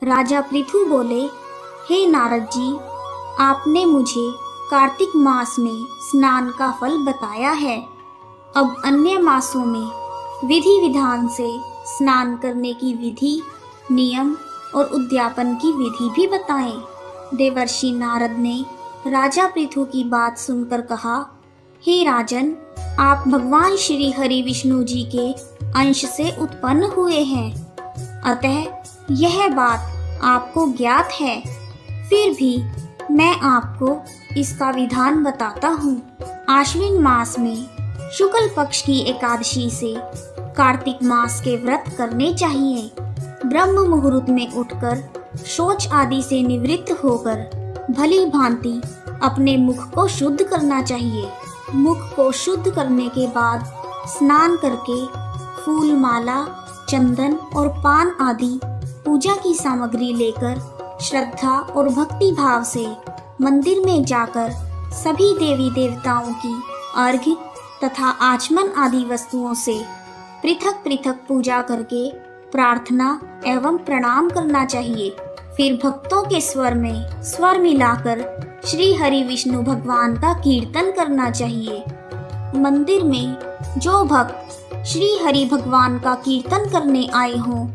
राजा पृथु बोले, हे नारद जी, आपने मुझे कार्तिक मास में स्नान का फल बताया है। अब अन्य मासों में विधि विधान से स्नान करने की विधि, नियम और उद्यापन की विधि भी बताएं। देवर्षि नारद ने राजा पृथु की बात सुनकर कहा, हे राजन, आप भगवान श्री हरि विष्णु जी के अंश से उत्पन्न हुए हैं, अतः यह बात आपको ज्ञात है। फिर भी मैं आपको इसका विधान बताता हूँ। आश्विन मास में शुक्ल पक्ष की एकादशी से कार्तिक मास के व्रत करने चाहिए। ब्रह्म मुहूर्त में उठकर शौच आदि से निवृत्त होकर भली भांति अपने मुख को शुद्ध करना चाहिए। मुख को शुद्ध करने के बाद स्नान करके फूल माला, चंदन और पान आदि पूजा की सामग्री लेकर श्रद्धा और भक्ति भाव से मंदिर में जाकर सभी देवी देवताओं की अर्घ्य तथा आचमन आदि वस्तुओं से पृथक पृथक पूजा करके प्रार्थना एवं प्रणाम करना चाहिए। फिर भक्तों के स्वर में स्वर मिलाकर श्री हरि विष्णु भगवान का कीर्तन करना चाहिए। मंदिर में जो भक्त श्री हरि भगवान का कीर्तन करने आए हों,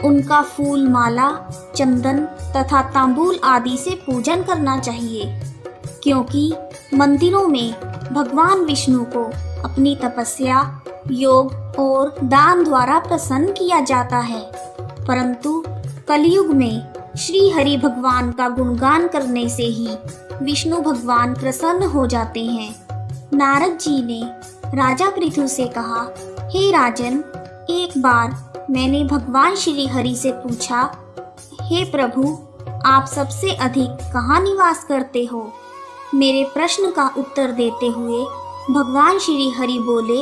उनका फूल माला, चंदन तथा तांबूल आदि से पूजन करना चाहिए, क्योंकि मंदिरों में भगवान विष्णु को अपनी तपस्या, योग और दान द्वारा प्रसन्न किया जाता है। परंतु कलयुग में श्री हरि भगवान का गुणगान करने से ही विष्णु भगवान प्रसन्न हो जाते हैं। नारद जी ने राजा पृथु से कहा, हे राजन, एक बार मैंने भगवान श्री हरि से पूछा, हे प्रभु, आप सबसे अधिक कहाँ निवास करते हो? मेरे प्रश्न का उत्तर देते हुए भगवान श्री हरि बोले,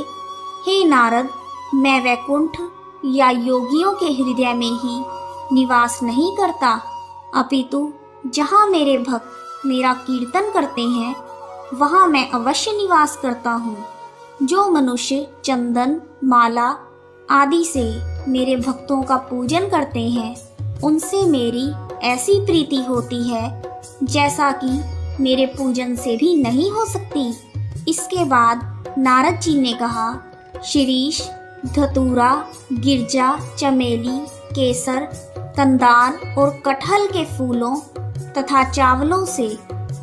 हे नारद, मैं वैकुंठ या योगियों के हृदय में ही निवास नहीं करता, अपितु जहाँ मेरे भक्त मेरा कीर्तन करते हैं वहाँ मैं अवश्य निवास करता हूँ। जो मनुष्य चंदन, माला आदि से मेरे भक्तों का पूजन करते हैं, उनसे मेरी ऐसी प्रीति होती है जैसा कि मेरे पूजन से भी नहीं हो सकती। इसके बाद नारद जी ने कहा, शिरीष, धतूरा, गिरजा, चमेली, केसर, कंदार और कटहल के फूलों तथा चावलों से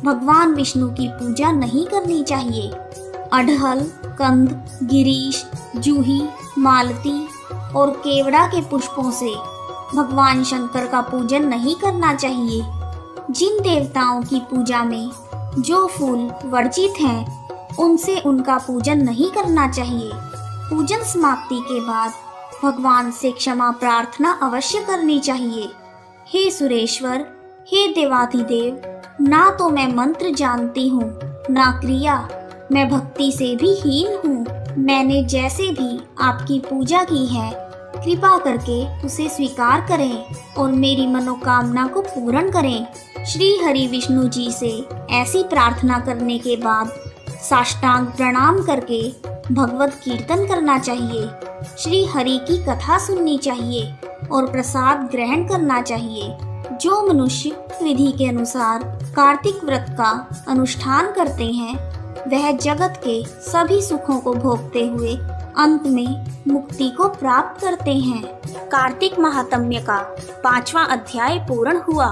भगवान विष्णु की पूजा नहीं करनी चाहिए। अड़हल, कंद, गिरीश, जूही, मालती और केवड़ा के पुष्पों से भगवान शंकर का पूजन नहीं करना चाहिए। जिन देवताओं की पूजा में जो फूल वर्जित हैं, उनसे उनका पूजन नहीं करना चाहिए। पूजन समाप्ति के बाद भगवान से क्षमा प्रार्थना अवश्य करनी चाहिए। हे सुरेश्वर, हे देवाधिदेव, ना तो मैं मंत्र जानती हूँ, ना क्रिया, मैं भक्ति से भी हीन हूँ। मैंने जैसे भी आपकी पूजा की है, कृपा करके उसे स्वीकार करें और मेरी मनोकामना को पूर्ण करें। श्री हरि विष्णु जी से ऐसी प्रार्थना करने के बाद साष्टांग प्रणाम करके भगवत कीर्तन करना चाहिए, श्री हरि की कथा सुननी चाहिए और प्रसाद ग्रहण करना चाहिए। जो मनुष्य विधि के अनुसार कार्तिक व्रत का अनुष्ठान करते हैं, वह जगत के सभी सुखों को भोगते हुए अंत में मुक्ति को प्राप्त करते हैं। कार्तिक महात्म्य का 5वां अध्याय पूर्ण हुआ।